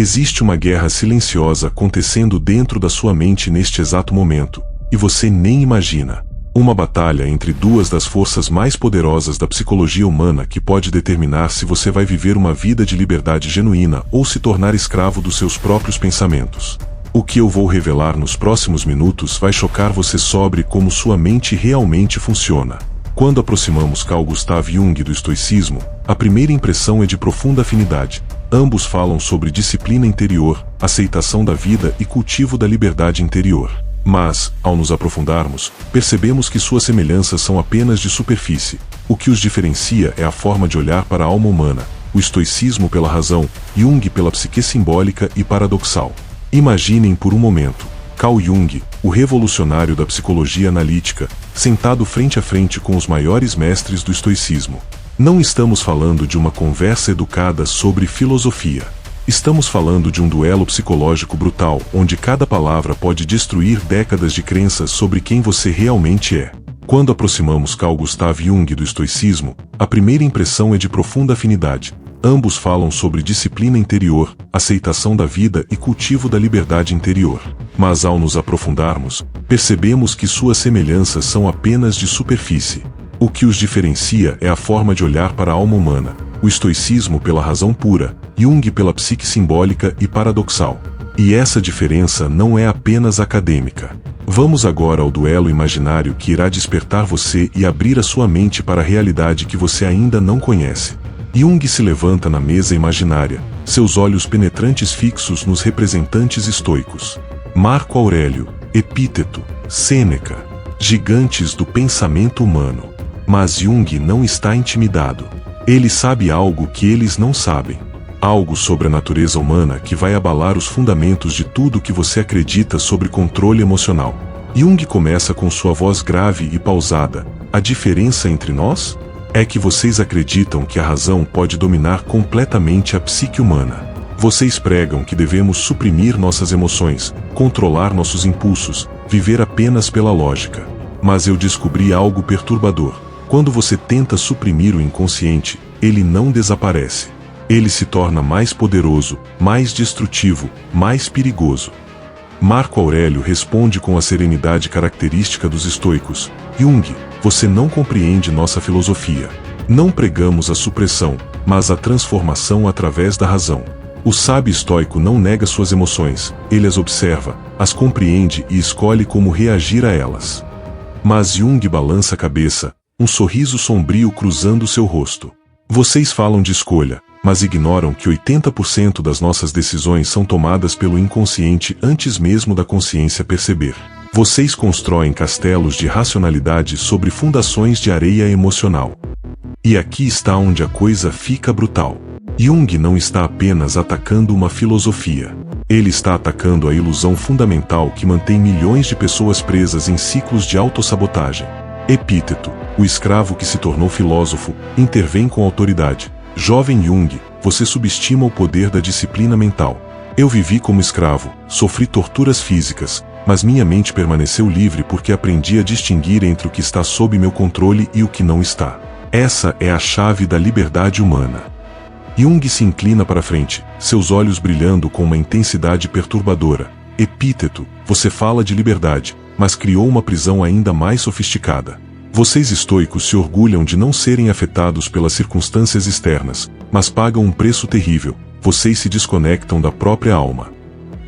Existe uma guerra silenciosa acontecendo dentro da sua mente neste exato momento, e você nem imagina. Uma batalha entre duas das forças mais poderosas da psicologia humana que pode determinar se você vai viver uma vida de liberdade genuína ou se tornar escravo dos seus próprios pensamentos. O que eu vou revelar nos próximos minutos vai chocar você sobre como sua mente realmente funciona. Quando aproximamos Carl Gustav Jung do estoicismo, a primeira impressão é de profunda afinidade. Ambos falam sobre disciplina interior, aceitação da vida e cultivo da liberdade interior. Mas, ao nos aprofundarmos, percebemos que suas semelhanças são apenas de superfície. O que os diferencia é a forma de olhar para a alma humana, o estoicismo pela razão, Jung pela psique simbólica e paradoxal. Imaginem por um momento, Carl Jung, o revolucionário da psicologia analítica, sentado frente a frente com os maiores mestres do estoicismo. Não estamos falando de uma conversa educada sobre filosofia. Estamos falando de um duelo psicológico brutal, onde cada palavra pode destruir décadas de crenças sobre quem você realmente é. Quando aproximamos Carl Gustav Jung do estoicismo, a primeira impressão é de profunda afinidade. Ambos falam sobre disciplina interior, aceitação da vida e cultivo da liberdade interior. Mas ao nos aprofundarmos, percebemos que suas semelhanças são apenas de superfície. O que os diferencia é a forma de olhar para a alma humana, o estoicismo pela razão pura, Jung pela psique simbólica e paradoxal. E essa diferença não é apenas acadêmica. Vamos agora ao duelo imaginário que irá despertar você e abrir a sua mente para a realidade que você ainda não conhece. Jung se levanta na mesa imaginária, seus olhos penetrantes fixos nos representantes estoicos. Marco Aurélio, Epíteto, Sêneca, gigantes do pensamento humano. Mas Jung não está intimidado. Ele sabe algo que eles não sabem. Algo sobre a natureza humana que vai abalar os fundamentos de tudo que você acredita sobre controle emocional. Jung começa com sua voz grave e pausada. A diferença entre nós? É que vocês acreditam que a razão pode dominar completamente a psique humana. Vocês pregam que devemos suprimir nossas emoções, controlar nossos impulsos, viver apenas pela lógica. Mas eu descobri algo perturbador. Quando você tenta suprimir o inconsciente, ele não desaparece. Ele se torna mais poderoso, mais destrutivo, mais perigoso. Marco Aurélio responde com a serenidade característica dos estoicos. Jung, você não compreende nossa filosofia. Não pregamos a supressão, mas a transformação através da razão. O sábio estoico não nega suas emoções, ele as observa, as compreende e escolhe como reagir a elas. Mas Jung balança a cabeça, um sorriso sombrio cruzando seu rosto. Vocês falam de escolha, mas ignoram que 80% das nossas decisões são tomadas pelo inconsciente antes mesmo da consciência perceber. Vocês constroem castelos de racionalidade sobre fundações de areia emocional. E aqui está onde a coisa fica brutal. Jung não está apenas atacando uma filosofia. Ele está atacando a ilusão fundamental que mantém milhões de pessoas presas em ciclos de autossabotagem. Epíteto, o escravo que se tornou filósofo, intervém com autoridade. Jovem Jung, você subestima o poder da disciplina mental. Eu vivi como escravo, sofri torturas físicas, mas minha mente permaneceu livre porque aprendi a distinguir entre o que está sob meu controle e o que não está. Essa é a chave da liberdade humana. Jung se inclina para frente, seus olhos brilhando com uma intensidade perturbadora. Epíteto, você fala de liberdade, mas criou uma prisão ainda mais sofisticada. Vocês estoicos se orgulham de não serem afetados pelas circunstâncias externas, mas pagam um preço terrível. Vocês se desconectam da própria alma.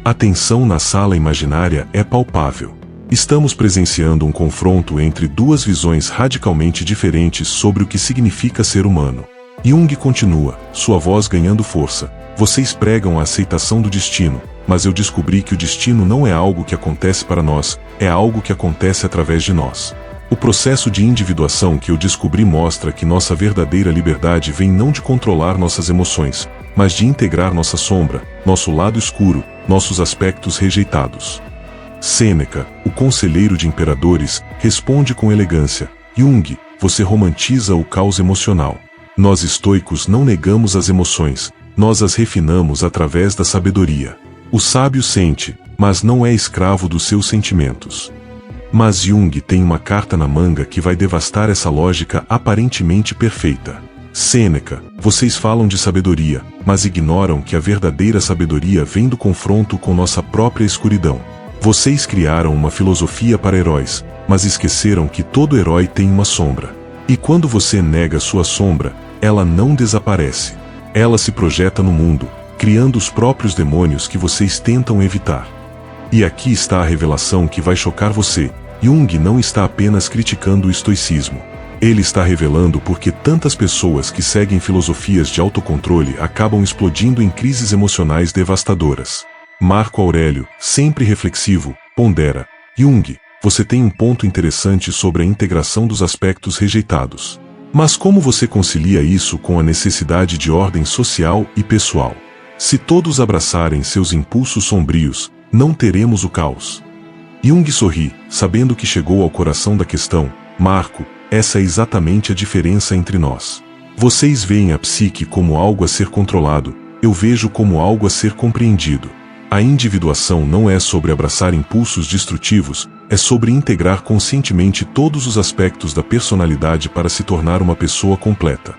A tensão na sala imaginária é palpável. Estamos presenciando um confronto entre duas visões radicalmente diferentes sobre o que significa ser humano. Jung continua, sua voz ganhando força. Vocês pregam a aceitação do destino, mas eu descobri que o destino não é algo que acontece para nós, é algo que acontece através de nós. O processo de individuação que eu descobri mostra que nossa verdadeira liberdade vem não de controlar nossas emoções, mas de integrar nossa sombra, nosso lado escuro, nossos aspectos rejeitados. Sêneca, o conselheiro de imperadores, responde com elegância. Jung, você romantiza o caos emocional. Nós estoicos não negamos as emoções, nós as refinamos através da sabedoria. O sábio sente, mas não é escravo dos seus sentimentos. Mas Jung tem uma carta na manga que vai devastar essa lógica aparentemente perfeita. Sêneca, vocês falam de sabedoria, mas ignoram que a verdadeira sabedoria vem do confronto com nossa própria escuridão. Vocês criaram uma filosofia para heróis, mas esqueceram que todo herói tem uma sombra. E quando você nega sua sombra, ela não desaparece. Ela se projeta no mundo, criando os próprios demônios que vocês tentam evitar. E aqui está a revelação que vai chocar você. Jung não está apenas criticando o estoicismo. Ele está revelando por que tantas pessoas que seguem filosofias de autocontrole acabam explodindo em crises emocionais devastadoras. Marco Aurélio, sempre reflexivo, pondera: Jung, você tem um ponto interessante sobre a integração dos aspectos rejeitados. Mas como você concilia isso com a necessidade de ordem social e pessoal? Se todos abraçarem seus impulsos sombrios, não teremos o caos. Jung sorri, sabendo que chegou ao coração da questão. Marco, essa é exatamente a diferença entre nós. Vocês veem a psique como algo a ser controlado, eu vejo como algo a ser compreendido. A individuação não é sobre abraçar impulsos destrutivos, é sobre integrar conscientemente todos os aspectos da personalidade para se tornar uma pessoa completa.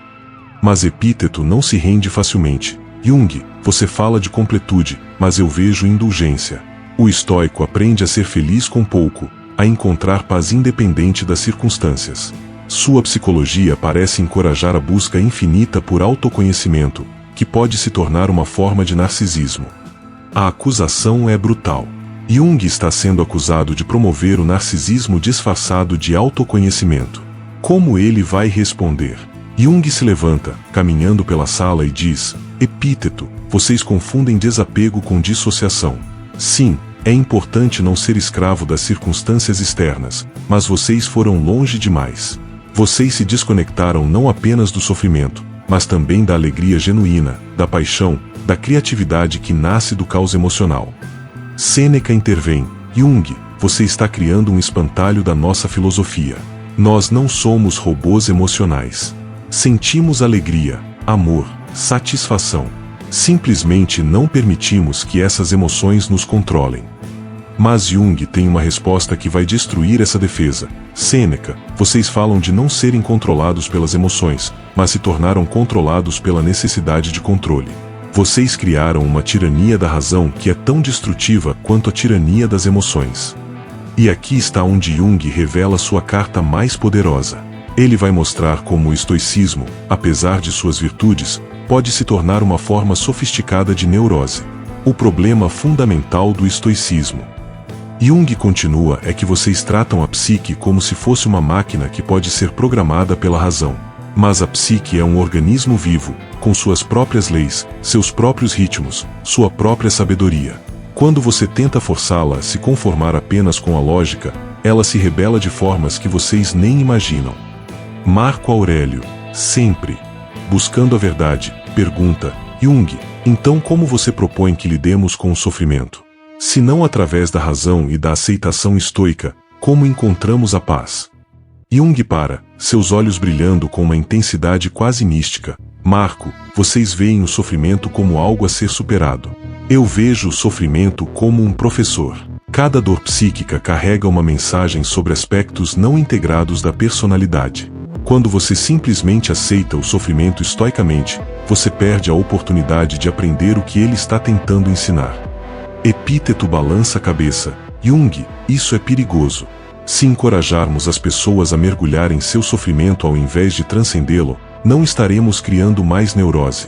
Mas Epíteto não se rende facilmente. Jung, você fala de completude, mas eu vejo indulgência. O estoico aprende a ser feliz com pouco, a encontrar paz independente das circunstâncias. Sua psicologia parece encorajar a busca infinita por autoconhecimento, que pode se tornar uma forma de narcisismo. A acusação é brutal. Jung está sendo acusado de promover o narcisismo disfarçado de autoconhecimento. Como ele vai responder? Jung se levanta, caminhando pela sala e diz: Epíteto, vocês confundem desapego com dissociação. Sim, é importante não ser escravo das circunstâncias externas, mas vocês foram longe demais. Vocês se desconectaram não apenas do sofrimento, mas também da alegria genuína, da paixão, da criatividade que nasce do caos emocional. Sêneca intervém: Jung, você está criando um espantalho da nossa filosofia. Nós não somos robôs emocionais. Sentimos alegria, amor, satisfação. Simplesmente não permitimos que essas emoções nos controlem. Mas Jung tem uma resposta que vai destruir essa defesa. Sêneca, vocês falam de não serem controlados pelas emoções, mas se tornaram controlados pela necessidade de controle. Vocês criaram uma tirania da razão que é tão destrutiva quanto a tirania das emoções. E aqui está onde Jung revela sua carta mais poderosa. Ele vai mostrar como o estoicismo, apesar de suas virtudes, pode se tornar uma forma sofisticada de neurose. O problema fundamental do estoicismo. Jung continua é que vocês tratam a psique como se fosse uma máquina que pode ser programada pela razão. Mas a psique é um organismo vivo, com suas próprias leis, seus próprios ritmos, sua própria sabedoria. Quando você tenta forçá-la a se conformar apenas com a lógica, ela se rebela de formas que vocês nem imaginam. Marco Aurélio, sempre buscando a verdade, pergunta: Jung, então como você propõe que lidemos com o sofrimento? Se não através da razão e da aceitação estoica, como encontramos a paz? Jung para, seus olhos brilhando com uma intensidade quase mística. Marco, vocês veem o sofrimento como algo a ser superado. Eu vejo o sofrimento como um professor. Cada dor psíquica carrega uma mensagem sobre aspectos não integrados da personalidade. Quando você simplesmente aceita o sofrimento estoicamente, você perde a oportunidade de aprender o que ele está tentando ensinar. Epíteto balança a cabeça: Jung, isso é perigoso. Se encorajarmos as pessoas a mergulhar em seu sofrimento ao invés de transcendê-lo, não estaremos criando mais neurose.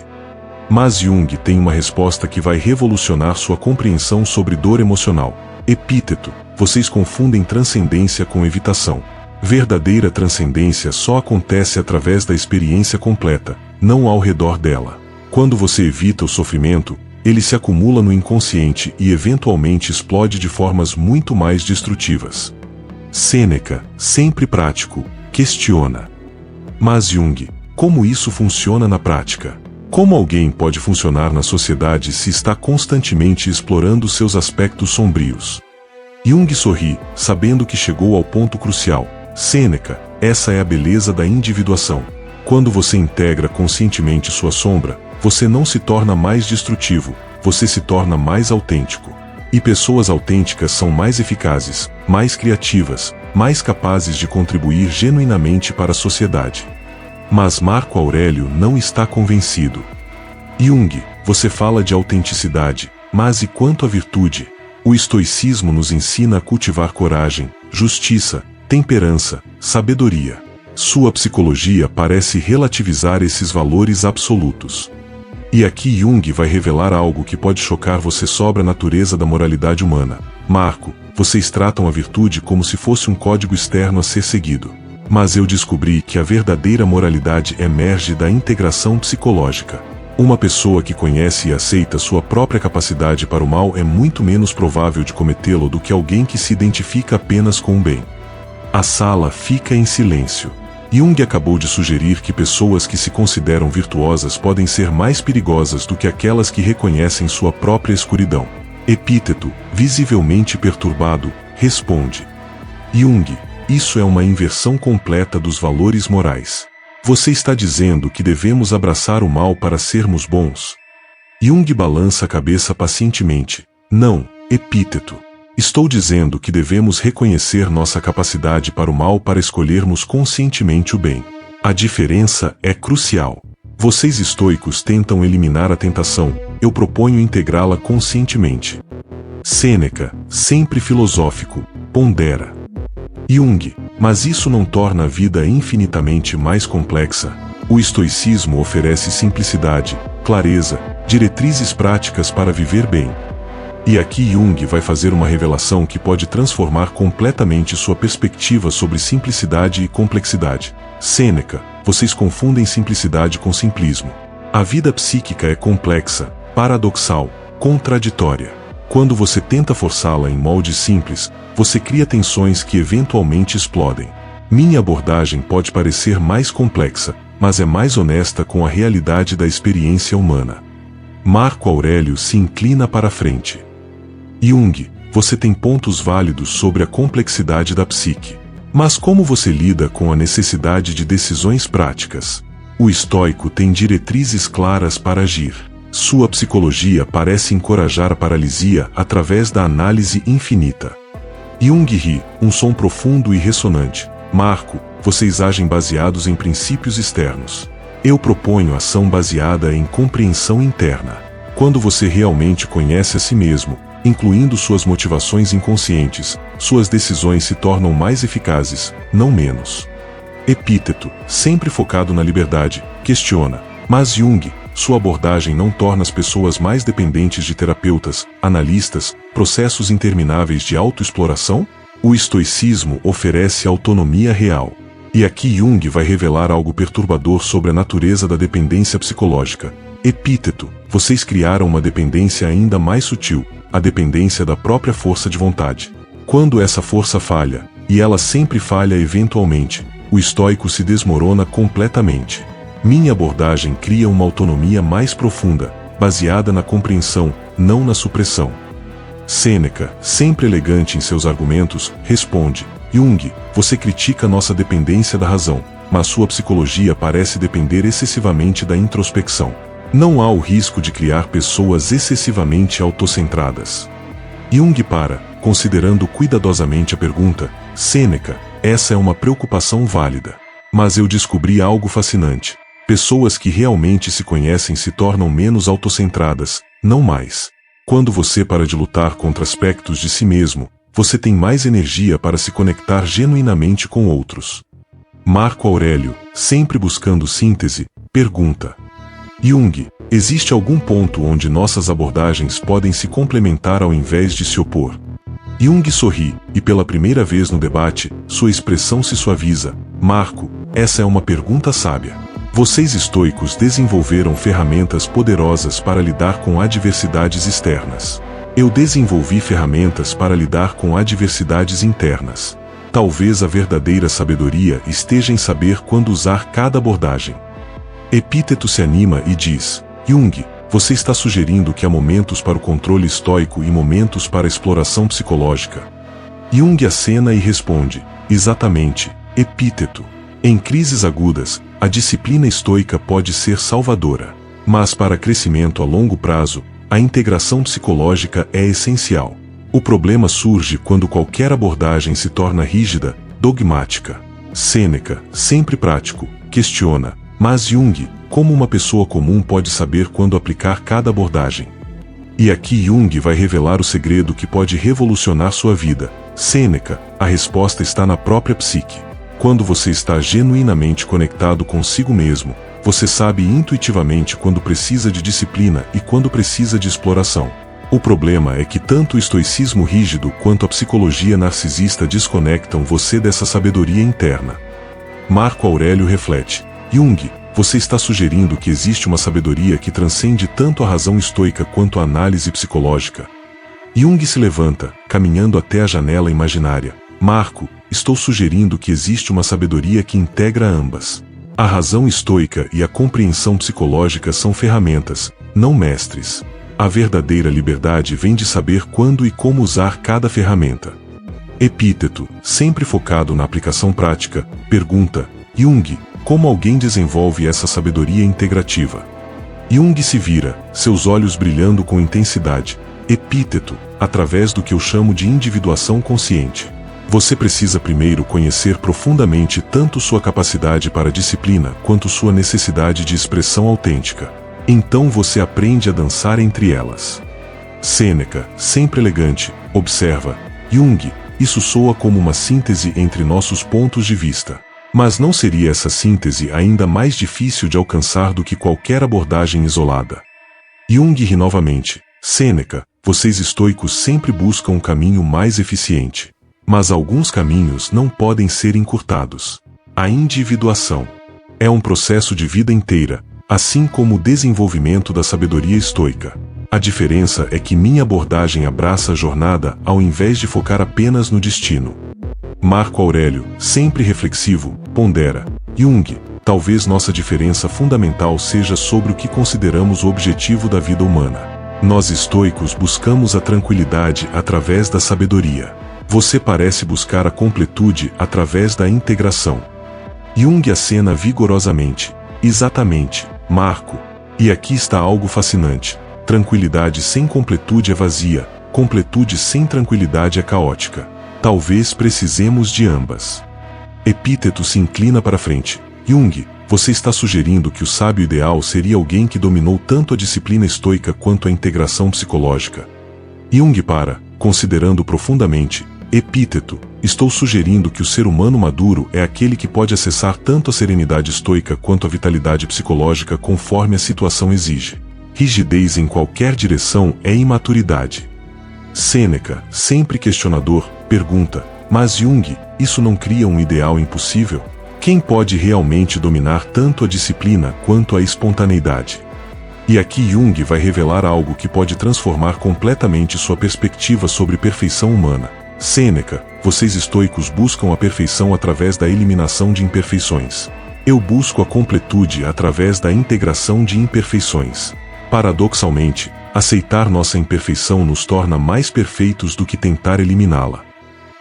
Mas Jung tem uma resposta que vai revolucionar sua compreensão sobre dor emocional. Epíteto, vocês confundem transcendência com evitação. Verdadeira transcendência só acontece através da experiência completa, não ao redor dela. Quando você evita o sofrimento, ele se acumula no inconsciente e eventualmente explode de formas muito mais destrutivas. Sêneca, sempre prático, questiona: Mas Jung, como isso funciona na prática? Como alguém pode funcionar na sociedade se está constantemente explorando seus aspectos sombrios? Jung sorri, sabendo que chegou ao ponto crucial. Sêneca, essa é a beleza da individuação. Quando você integra conscientemente sua sombra, você não se torna mais destrutivo, você se torna mais autêntico. E pessoas autênticas são mais eficazes, mais criativas, mais capazes de contribuir genuinamente para a sociedade. Mas Marco Aurélio não está convencido. Jung, você fala de autenticidade, mas e quanto à virtude? O estoicismo nos ensina a cultivar coragem, justiça, temperança, sabedoria. Sua psicologia parece relativizar esses valores absolutos. E aqui Jung vai revelar algo que pode chocar você sobre a natureza da moralidade humana. Marco, vocês tratam a virtude como se fosse um código externo a ser seguido. Mas eu descobri que a verdadeira moralidade emerge da integração psicológica. Uma pessoa que conhece e aceita sua própria capacidade para o mal é muito menos provável de cometê-lo do que alguém que se identifica apenas com o bem. A sala fica em silêncio. Jung acabou de sugerir que pessoas que se consideram virtuosas podem ser mais perigosas do que aquelas que reconhecem sua própria escuridão. Epíteto, visivelmente perturbado, responde: Jung, isso é uma inversão completa dos valores morais. Você está dizendo que devemos abraçar o mal para sermos bons? Jung balança a cabeça pacientemente. Não, Epíteto. Estou dizendo que devemos reconhecer nossa capacidade para o mal para escolhermos conscientemente o bem. A diferença é crucial. Vocês estoicos tentam eliminar a tentação, eu proponho integrá-la conscientemente. Sêneca, sempre filosófico, pondera. Jung, mas isso não torna a vida infinitamente mais complexa. O estoicismo oferece simplicidade, clareza, diretrizes práticas para viver bem. E aqui Jung vai fazer uma revelação que pode transformar completamente sua perspectiva sobre simplicidade e complexidade. Sêneca, vocês confundem simplicidade com simplismo. A vida psíquica é complexa, paradoxal, contraditória. Quando você tenta forçá-la em moldes simples, você cria tensões que eventualmente explodem. Minha abordagem pode parecer mais complexa, mas é mais honesta com a realidade da experiência humana. Marco Aurélio se inclina para a frente. Jung, você tem pontos válidos sobre a complexidade da psique. Mas como você lida com a necessidade de decisões práticas? O estoico tem diretrizes claras para agir. Sua psicologia parece encorajar a paralisia através da análise infinita. Jung ri, um som profundo e ressonante. Marco, vocês agem baseados em princípios externos. Eu proponho ação baseada em compreensão interna. Quando você realmente conhece a si mesmo, incluindo suas motivações inconscientes, suas decisões se tornam mais eficazes, não menos. Epíteto, sempre focado na liberdade, questiona. Mas Jung, sua abordagem não torna as pessoas mais dependentes de terapeutas, analistas, processos intermináveis de autoexploração? O estoicismo oferece autonomia real. E aqui Jung vai revelar algo perturbador sobre a natureza da dependência psicológica. Epíteto, vocês criaram uma dependência ainda mais sutil, a dependência da própria força de vontade. Quando essa força falha, e ela sempre falha eventualmente, o estoico se desmorona completamente. Minha abordagem cria uma autonomia mais profunda, baseada na compreensão, não na supressão. Sêneca, sempre elegante em seus argumentos, responde: Jung, você critica nossa dependência da razão, mas sua psicologia parece depender excessivamente da introspecção. Não há o risco de criar pessoas excessivamente autocentradas. Jung para, considerando cuidadosamente a pergunta. Sêneca, essa é uma preocupação válida. Mas eu descobri algo fascinante. Pessoas que realmente se conhecem se tornam menos autocentradas, não mais. Quando você para de lutar contra aspectos de si mesmo, você tem mais energia para se conectar genuinamente com outros. Marco Aurélio, sempre buscando síntese, pergunta: Jung, existe algum ponto onde nossas abordagens podem se complementar ao invés de se opor? Jung sorri, e pela primeira vez no debate, sua expressão se suaviza. Marco, essa é uma pergunta sábia. Vocês estoicos desenvolveram ferramentas poderosas para lidar com adversidades externas. Eu desenvolvi ferramentas para lidar com adversidades internas. Talvez a verdadeira sabedoria esteja em saber quando usar cada abordagem. Epíteto se anima e diz: Jung, você está sugerindo que há momentos para o controle estoico e momentos para a exploração psicológica. Jung acena e responde: exatamente, Epíteto. Em crises agudas, a disciplina estoica pode ser salvadora. Mas para crescimento a longo prazo, a integração psicológica é essencial. O problema surge quando qualquer abordagem se torna rígida, dogmática. Sêneca, sempre prático, questiona: Mas Jung, como uma pessoa comum pode saber quando aplicar cada abordagem? E aqui Jung vai revelar o segredo que pode revolucionar sua vida. Sêneca, a resposta está na própria psique. Quando você está genuinamente conectado consigo mesmo, você sabe intuitivamente quando precisa de disciplina e quando precisa de exploração. O problema é que tanto o estoicismo rígido quanto a psicologia narcisista desconectam você dessa sabedoria interna. Marco Aurélio reflete: Jung, você está sugerindo que existe uma sabedoria que transcende tanto a razão estoica quanto a análise psicológica. Jung se levanta, caminhando até a janela imaginária. Marco, estou sugerindo que existe uma sabedoria que integra ambas. A razão estoica e a compreensão psicológica são ferramentas, não mestres. A verdadeira liberdade vem de saber quando e como usar cada ferramenta. Epíteto, sempre focado na aplicação prática, pergunta: Jung, como alguém desenvolve essa sabedoria integrativa? Jung se vira, seus olhos brilhando com intensidade. Epíteto, através do que eu chamo de individuação consciente. Você precisa primeiro conhecer profundamente tanto sua capacidade para disciplina quanto sua necessidade de expressão autêntica. Então você aprende a dançar entre elas. Sêneca, sempre elegante, observa: Jung, isso soa como uma síntese entre nossos pontos de vista. Mas não seria essa síntese ainda mais difícil de alcançar do que qualquer abordagem isolada? Jung ri novamente: Sêneca, vocês estoicos sempre buscam um caminho mais eficiente. Mas alguns caminhos não podem ser encurtados. A individuação é um processo de vida inteira, assim como o desenvolvimento da sabedoria estoica. A diferença é que minha abordagem abraça a jornada ao invés de focar apenas no destino. Marco Aurélio, sempre reflexivo, pondera: Jung, talvez nossa diferença fundamental seja sobre o que consideramos o objetivo da vida humana. Nós estoicos buscamos a tranquilidade através da sabedoria. Você parece buscar a completude através da integração. Jung acena vigorosamente: exatamente, Marco. E aqui está algo fascinante. Tranquilidade sem completude é vazia, completude sem tranquilidade é caótica. Talvez precisemos de ambas. Epíteto se inclina para frente: Jung, você está sugerindo que o sábio ideal seria alguém que dominou tanto a disciplina estoica quanto a integração psicológica. Jung para, considerando profundamente. Epíteto, estou sugerindo que o ser humano maduro é aquele que pode acessar tanto a serenidade estoica quanto a vitalidade psicológica conforme a situação exige. Rigidez em qualquer direção é imaturidade. Sêneca, sempre questionador, pergunta: mas Jung, isso não cria um ideal impossível? Quem pode realmente dominar tanto a disciplina quanto a espontaneidade? E aqui Jung vai revelar algo que pode transformar completamente sua perspectiva sobre perfeição humana. Sêneca, vocês estoicos buscam a perfeição através da eliminação de imperfeições. Eu busco a completude através da integração de imperfeições. Paradoxalmente, aceitar nossa imperfeição nos torna mais perfeitos do que tentar eliminá-la.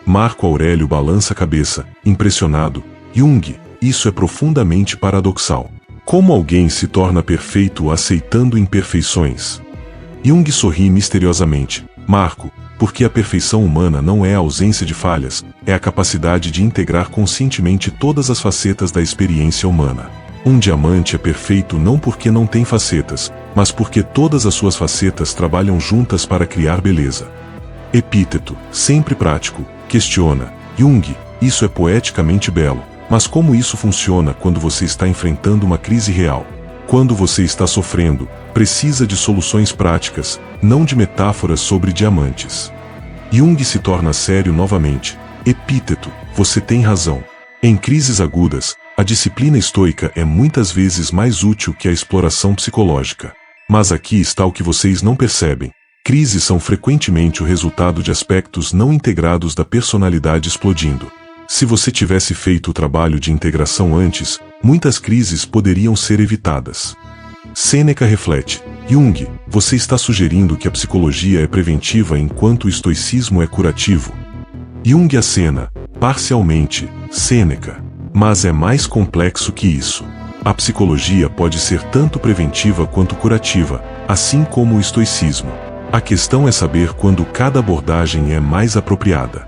Marco Aurélio balança a cabeça, impressionado: Jung, isso é profundamente paradoxal. Como alguém se torna perfeito aceitando imperfeições? Jung sorri misteriosamente: Marco, porque a perfeição humana não é a ausência de falhas, é a capacidade de integrar conscientemente todas as facetas da experiência humana. Um diamante é perfeito não porque não tem facetas, mas porque todas as suas facetas trabalham juntas para criar beleza. Epíteto, sempre prático, questiona: Jung, isso é poeticamente belo, mas como isso funciona quando você está enfrentando uma crise real? Quando você está sofrendo, precisa de soluções práticas, não de metáforas sobre diamantes. Jung se torna sério novamente: Epíteto, você tem razão. Em crises agudas, a disciplina estoica é muitas vezes mais útil que a exploração psicológica. Mas aqui está o que vocês não percebem. Crises são frequentemente o resultado de aspectos não integrados da personalidade explodindo. Se você tivesse feito o trabalho de integração antes, muitas crises poderiam ser evitadas. Sêneca reflete: Jung, você está sugerindo que a psicologia é preventiva enquanto o estoicismo é curativo? Jung acena: parcialmente, Sêneca. Mas é mais complexo que isso. A psicologia pode ser tanto preventiva quanto curativa, assim como o estoicismo. A questão é saber quando cada abordagem é mais apropriada.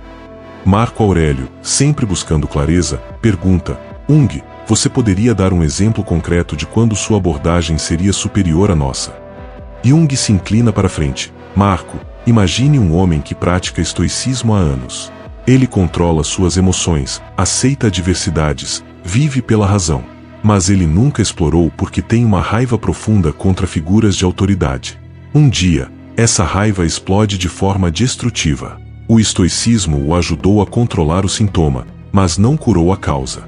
Marco Aurélio, sempre buscando clareza, pergunta: Jung, você poderia dar um exemplo concreto de quando sua abordagem seria superior à nossa? Jung se inclina para frente. Marco, imagine um homem que pratica estoicismo há anos. Ele controla suas emoções, aceita adversidades, vive pela razão. Mas ele nunca explorou porque tem uma raiva profunda contra figuras de autoridade. Um dia, essa raiva explode de forma destrutiva. O estoicismo o ajudou a controlar o sintoma, mas não curou a causa.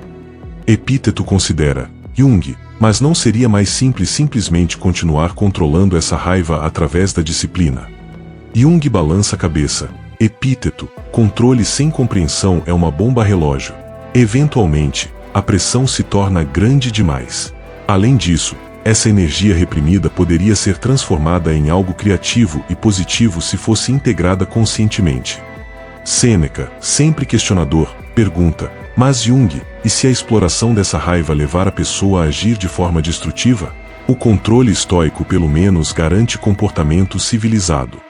Epíteto considera, Jung, mas não seria mais simples simplesmente continuar controlando essa raiva através da disciplina? Jung balança a cabeça. Epíteto, controle sem compreensão é uma bomba relógio. Eventualmente, a pressão se torna grande demais. Além disso, essa energia reprimida poderia ser transformada em algo criativo e positivo se fosse integrada conscientemente. Sêneca, sempre questionador, pergunta, mas Jung, e se a exploração dessa raiva levar a pessoa a agir de forma destrutiva? O controle estoico pelo menos garante comportamento civilizado.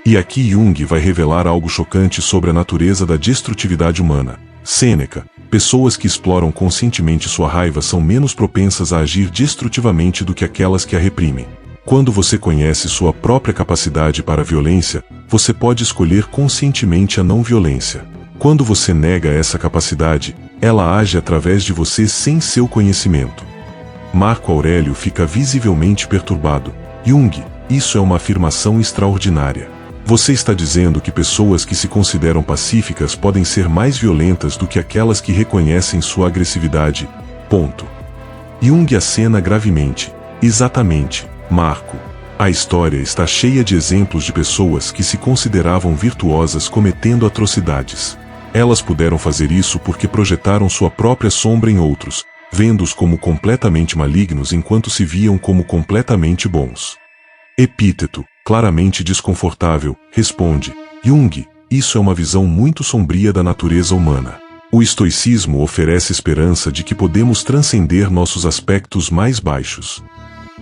E aqui Jung vai revelar algo chocante sobre a natureza da destrutividade humana. Sêneca, pessoas que exploram conscientemente sua raiva são menos propensas a agir destrutivamente do que aquelas que a reprimem. Quando você conhece sua própria capacidade para a violência, você pode escolher conscientemente a não violência. Quando você nega essa capacidade, ela age através de você sem seu conhecimento. Marco Aurélio fica visivelmente perturbado. Jung, isso é uma afirmação extraordinária. Você está dizendo que pessoas que se consideram pacíficas podem ser mais violentas do que aquelas que reconhecem sua agressividade. Ponto. Jung acena gravemente. Exatamente, Marco. A história está cheia de exemplos de pessoas que se consideravam virtuosas cometendo atrocidades. Elas puderam fazer isso porque projetaram sua própria sombra em outros, vendo-os como completamente malignos enquanto se viam como completamente bons. Epíteto, claramente desconfortável, responde, Jung, isso é uma visão muito sombria da natureza humana. O estoicismo oferece esperança de que podemos transcender nossos aspectos mais baixos.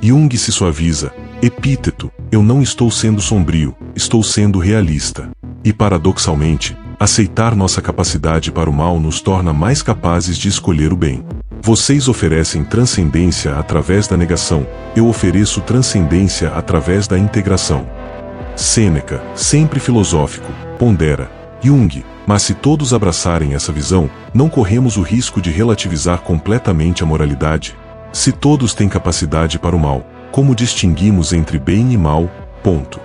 Jung se suaviza, Epíteto, eu não estou sendo sombrio, estou sendo realista. E paradoxalmente, aceitar nossa capacidade para o mal nos torna mais capazes de escolher o bem. Vocês oferecem transcendência através da negação, eu ofereço transcendência através da integração. Sêneca, sempre filosófico, pondera, Jung, mas se todos abraçarem essa visão, não corremos o risco de relativizar completamente a moralidade? Se todos têm capacidade para o mal, como distinguimos entre bem e mal? Ponto.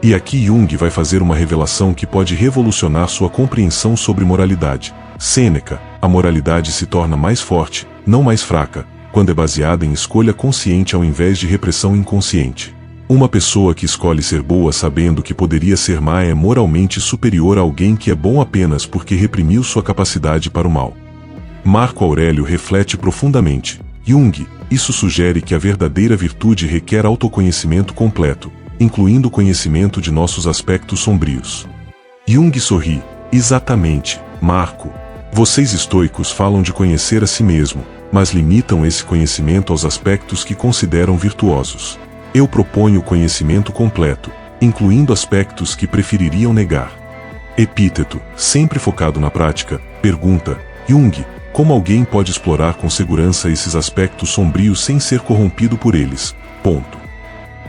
E aqui Jung vai fazer uma revelação que pode revolucionar sua compreensão sobre moralidade. Sêneca, a moralidade se torna mais forte, não mais fraca, quando é baseada em escolha consciente ao invés de repressão inconsciente. Uma pessoa que escolhe ser boa sabendo que poderia ser má é moralmente superior a alguém que é bom apenas porque reprimiu sua capacidade para o mal. Marco Aurélio reflete profundamente. Jung, isso sugere que a verdadeira virtude requer autoconhecimento completo, incluindo o conhecimento de nossos aspectos sombrios. Jung sorri. Exatamente, Marco. Vocês estoicos falam de conhecer a si mesmo, mas limitam esse conhecimento aos aspectos que consideram virtuosos. Eu proponho o conhecimento completo, incluindo aspectos que prefeririam negar. Epíteto, sempre focado na prática, pergunta, Jung, como alguém pode explorar com segurança esses aspectos sombrios sem ser corrompido por eles? Ponto.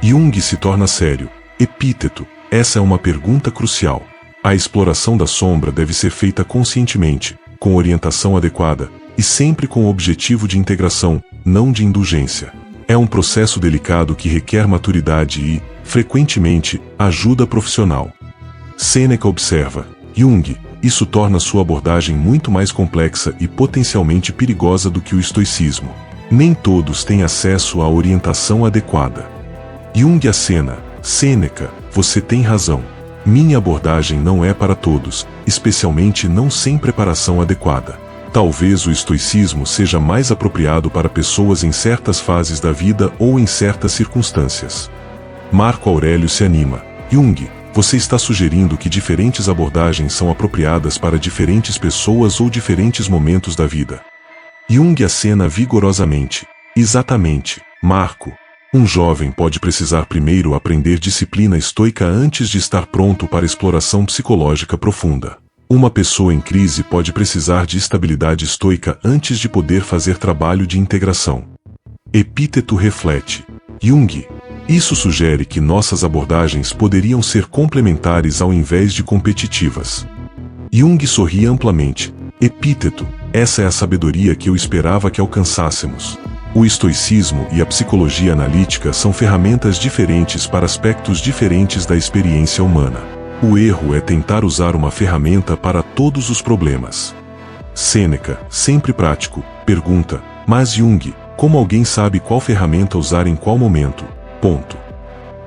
Jung se torna sério. Epíteto, essa é uma pergunta crucial. A exploração da sombra deve ser feita conscientemente, com orientação adequada, e sempre com o objetivo de integração, não de indulgência. É um processo delicado que requer maturidade e, frequentemente, ajuda profissional. Sêneca observa, Jung, isso torna sua abordagem muito mais complexa e potencialmente perigosa do que o estoicismo. Nem todos têm acesso à orientação adequada. Jung acena, Sêneca, você tem razão. Minha abordagem não é para todos, especialmente não sem preparação adequada. Talvez o estoicismo seja mais apropriado para pessoas em certas fases da vida ou em certas circunstâncias. Marco Aurélio se anima. Jung, você está sugerindo que diferentes abordagens são apropriadas para diferentes pessoas ou diferentes momentos da vida. Jung acena vigorosamente. Exatamente, Marco. Um jovem pode precisar primeiro aprender disciplina estoica antes de estar pronto para exploração psicológica profunda. Uma pessoa em crise pode precisar de estabilidade estoica antes de poder fazer trabalho de integração. Epíteto reflete. Jung. Isso sugere que nossas abordagens poderiam ser complementares ao invés de competitivas. Jung sorri amplamente. Epíteto. Essa é a sabedoria que eu esperava que alcançássemos. O estoicismo e a psicologia analítica são ferramentas diferentes para aspectos diferentes da experiência humana. O erro é tentar usar uma ferramenta para todos os problemas. Sêneca, sempre prático, pergunta, mas Jung, como alguém sabe qual ferramenta usar em qual momento? Ponto.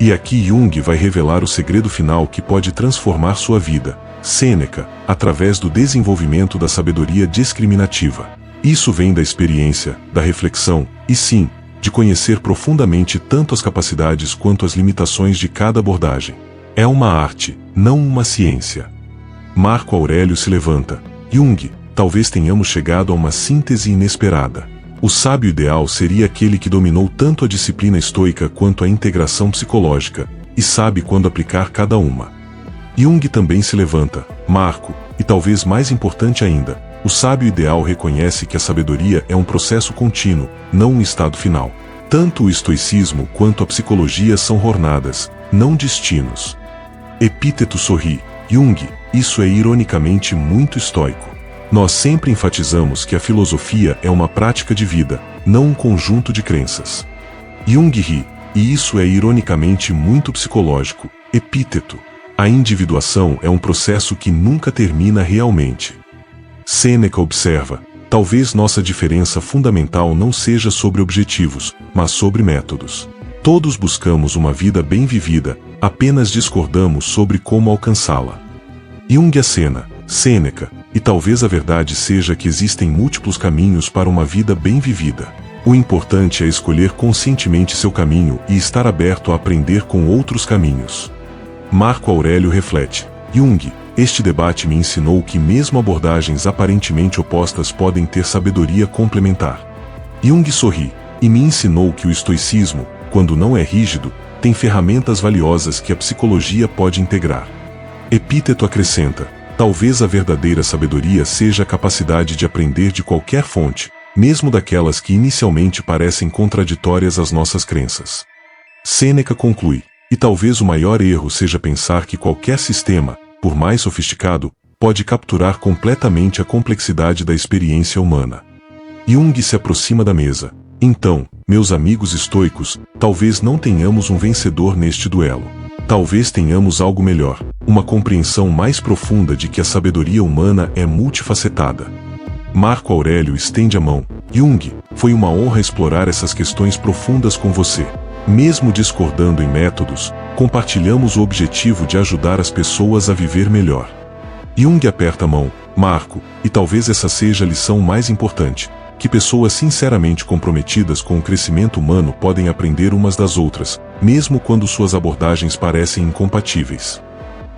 E aqui Jung vai revelar o segredo final que pode transformar sua vida. Sêneca, através do desenvolvimento da sabedoria discriminativa. Isso vem da experiência, da reflexão, e sim, de conhecer profundamente tanto as capacidades quanto as limitações de cada abordagem. É uma arte, não uma ciência. Marco Aurélio se levanta. Jung, talvez tenhamos chegado a uma síntese inesperada. O sábio ideal seria aquele que dominou tanto a disciplina estoica quanto a integração psicológica, e sabe quando aplicar cada uma. Jung também se levanta. Marco, e talvez mais importante ainda, o sábio ideal reconhece que a sabedoria é um processo contínuo, não um estado final. Tanto o estoicismo quanto a psicologia são jornadas, não destinos. Epíteto sorri. Jung, isso é ironicamente muito estoico. Nós sempre enfatizamos que a filosofia é uma prática de vida, não um conjunto de crenças. Jung ri, e isso é ironicamente muito psicológico. Epíteto. A individuação é um processo que nunca termina realmente. Sêneca observa, talvez nossa diferença fundamental não seja sobre objetivos, mas sobre métodos. Todos buscamos uma vida bem vivida, apenas discordamos sobre como alcançá-la. Jung acena, Sêneca, e talvez a verdade seja que existem múltiplos caminhos para uma vida bem vivida. O importante é escolher conscientemente seu caminho e estar aberto a aprender com outros caminhos. Marco Aurélio reflete. Jung, este debate me ensinou que mesmo abordagens aparentemente opostas podem ter sabedoria complementar. Jung sorri, e me ensinou que o estoicismo, quando não é rígido, tem ferramentas valiosas que a psicologia pode integrar. Epíteto acrescenta, talvez a verdadeira sabedoria seja a capacidade de aprender de qualquer fonte, mesmo daquelas que inicialmente parecem contraditórias às nossas crenças. Sêneca conclui, e talvez o maior erro seja pensar que qualquer sistema, por mais sofisticado, pode capturar completamente a complexidade da experiência humana. Jung se aproxima da mesa. Então, meus amigos estoicos, talvez não tenhamos um vencedor neste duelo. Talvez tenhamos algo melhor, uma compreensão mais profunda de que a sabedoria humana é multifacetada. Marco Aurélio estende a mão. Jung, foi uma honra explorar essas questões profundas com você. Mesmo discordando em métodos, compartilhamos o objetivo de ajudar as pessoas a viver melhor. Jung aperta a mão. Marco, e talvez essa seja a lição mais importante, que pessoas sinceramente comprometidas com o crescimento humano podem aprender umas das outras, mesmo quando suas abordagens parecem incompatíveis.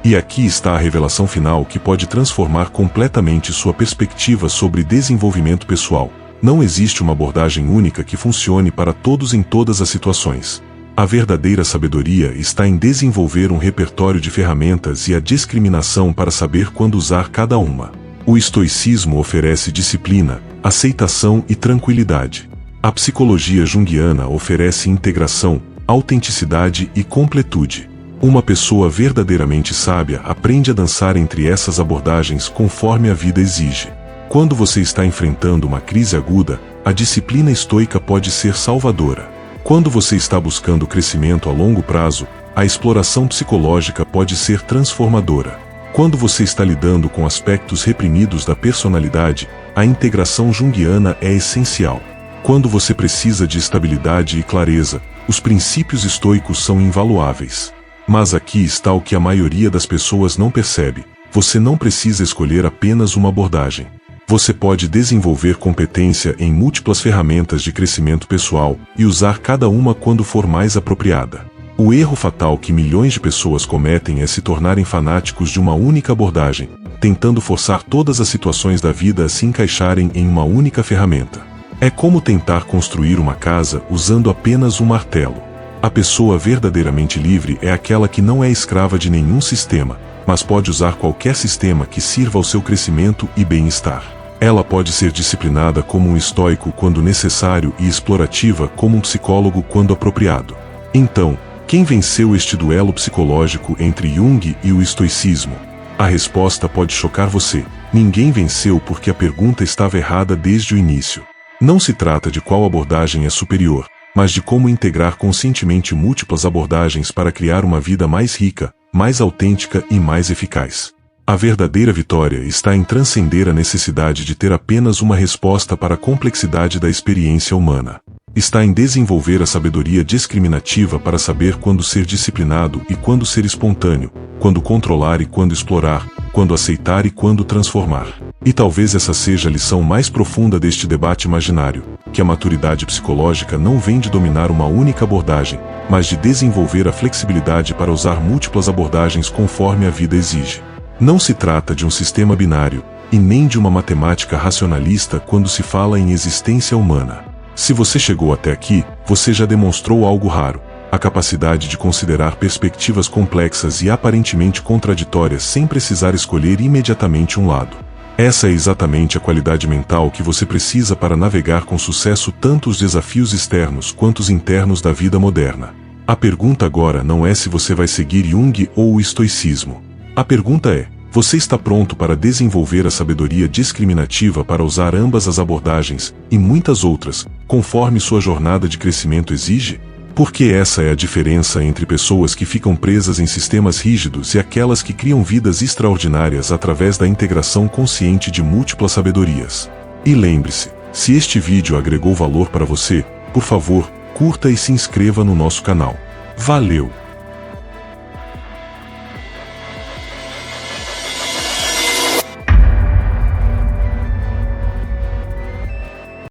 E aqui está a revelação final que pode transformar completamente sua perspectiva sobre desenvolvimento pessoal. Não existe uma abordagem única que funcione para todos em todas as situações. A verdadeira sabedoria está em desenvolver um repertório de ferramentas e a discriminação para saber quando usar cada uma. O estoicismo oferece disciplina, aceitação e tranquilidade. A psicologia junguiana oferece integração, autenticidade e completude. Uma pessoa verdadeiramente sábia aprende a dançar entre essas abordagens conforme a vida exige. Quando você está enfrentando uma crise aguda, a disciplina estoica pode ser salvadora. Quando você está buscando crescimento a longo prazo, a exploração psicológica pode ser transformadora. Quando você está lidando com aspectos reprimidos da personalidade, a integração junguiana é essencial. Quando você precisa de estabilidade e clareza, os princípios estoicos são invaluáveis. Mas aqui está o que a maioria das pessoas não percebe. Você não precisa escolher apenas uma abordagem. Você pode desenvolver competência em múltiplas ferramentas de crescimento pessoal e usar cada uma quando for mais apropriada. O erro fatal que milhões de pessoas cometem é se tornarem fanáticos de uma única abordagem, tentando forçar todas as situações da vida a se encaixarem em uma única ferramenta. É como tentar construir uma casa usando apenas um martelo. A pessoa verdadeiramente livre é aquela que não é escrava de nenhum sistema, mas pode usar qualquer sistema que sirva ao seu crescimento e bem-estar. Ela pode ser disciplinada como um estoico quando necessário e explorativa como um psicólogo quando apropriado. Então, quem venceu este duelo psicológico entre Jung e o estoicismo? A resposta pode chocar você. Ninguém venceu porque a pergunta estava errada desde o início. Não se trata de qual abordagem é superior, mas de como integrar conscientemente múltiplas abordagens para criar uma vida mais rica, mais autêntica e mais eficaz. A verdadeira vitória está em transcender a necessidade de ter apenas uma resposta para a complexidade da experiência humana. Está em desenvolver a sabedoria discriminativa para saber quando ser disciplinado e quando ser espontâneo, quando controlar e quando explorar, quando aceitar e quando transformar. E talvez essa seja a lição mais profunda deste debate imaginário, que a maturidade psicológica não vem de dominar uma única abordagem, mas de desenvolver a flexibilidade para usar múltiplas abordagens conforme a vida exige. Não se trata de um sistema binário, e nem de uma matemática racionalista quando se fala em existência humana. Se você chegou até aqui, você já demonstrou algo raro: a capacidade de considerar perspectivas complexas e aparentemente contraditórias sem precisar escolher imediatamente um lado. Essa é exatamente a qualidade mental que você precisa para navegar com sucesso tanto os desafios externos quanto os internos da vida moderna. A pergunta agora não é se você vai seguir Jung ou o estoicismo. A pergunta é: você está pronto para desenvolver a sabedoria discriminativa para usar ambas as abordagens, e muitas outras, conforme sua jornada de crescimento exige? Porque essa é a diferença entre pessoas que ficam presas em sistemas rígidos e aquelas que criam vidas extraordinárias através da integração consciente de múltiplas sabedorias. E lembre-se, se este vídeo agregou valor para você, por favor, curta e se inscreva no nosso canal. Valeu!